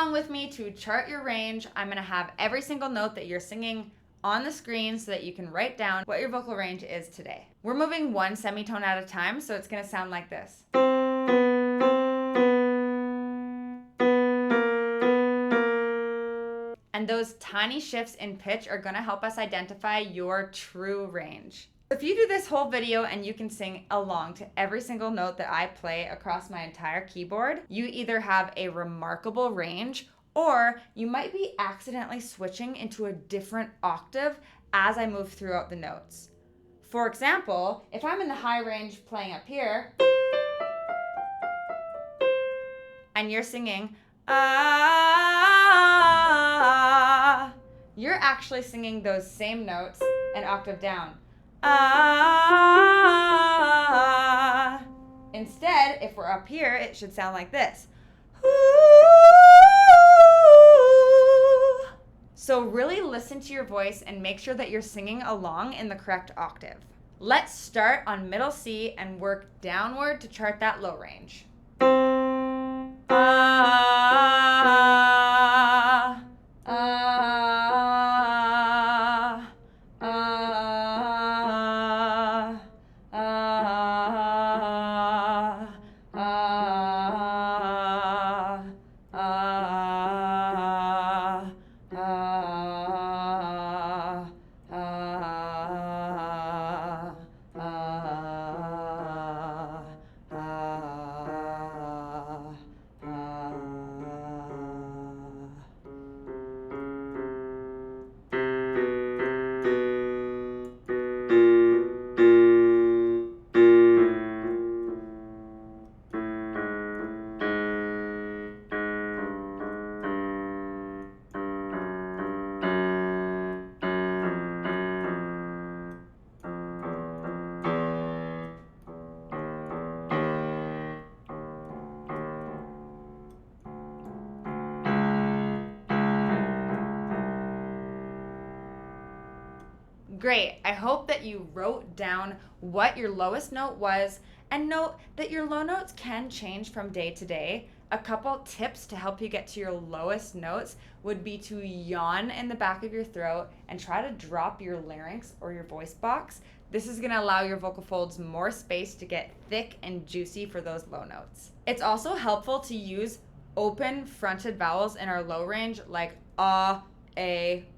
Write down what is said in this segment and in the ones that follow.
along with me to chart your range. I'm gonna have every single note that you're singing on the screen so that you can write down what your vocal range is today. We're moving one semitone at a time, so it's gonna sound like this. And those tiny shifts in pitch are gonna help us identify your true range. If you do this whole video and you can sing along to every single note that I play across my entire keyboard, you either have a remarkable range or you might be accidentally switching into a different octave as I move throughout the notes. For example, if I'm in the high range playing up here, and you're singing, ah, you're actually singing those same notes an octave down. Ah. Instead, if we're up here, it should sound like this. So really listen to your voice and make sure that you're singing along in the correct octave. Let's start on middle C and work downward to chart that low range. Ah, ah, ah, ah, ah, ah, ah, Great. I hope that you wrote down what your lowest note was, and note that your low notes can change from day to day. A couple tips to help you get to your lowest notes would be to yawn in the back of your throat and try to drop your larynx or your voice box. This is going to allow your vocal folds more space to get thick and juicy for those low notes. It's also helpful to use open fronted vowels in our low range like a,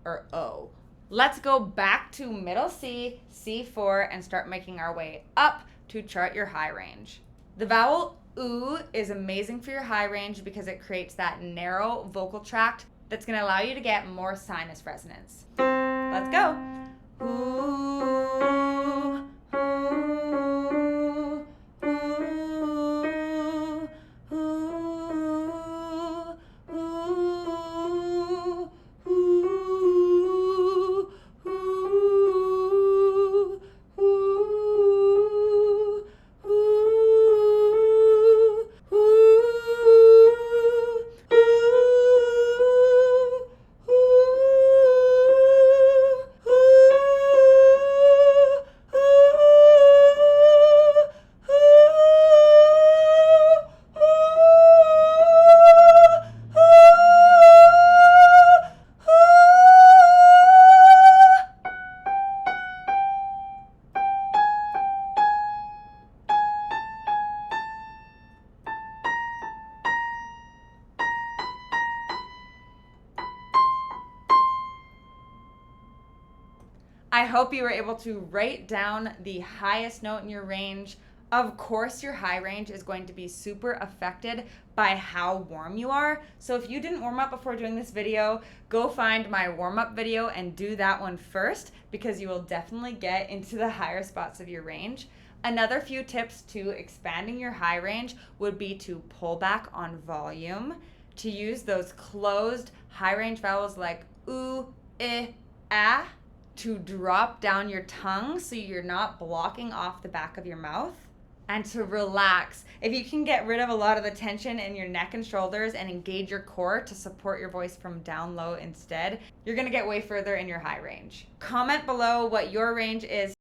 or o. Let's go back to middle C, C4, and start making our way up to chart your high range. The vowel oo is amazing for your high range because it creates that narrow vocal tract that's going to allow you to get more sinus resonance. Let's go. Ooh, ooh, ooh, ooh, ooh, I hope you were able to write down the highest note in your range. Of course, your high range is going to be super affected by how warm you are. So if you didn't warm up before doing this video, go find my warm-up video and do that one first, because you will definitely get into the higher spots of your range. Another few tips to expanding your high range would be to pull back on volume, to use those closed high range vowels like oo, ah, to drop down your tongue so you're not blocking off the back of your mouth, and to relax. If you can get rid of a lot of the tension in your neck and shoulders and engage your core to support your voice from down low instead, you're gonna get way further in your high range. Comment below what your range is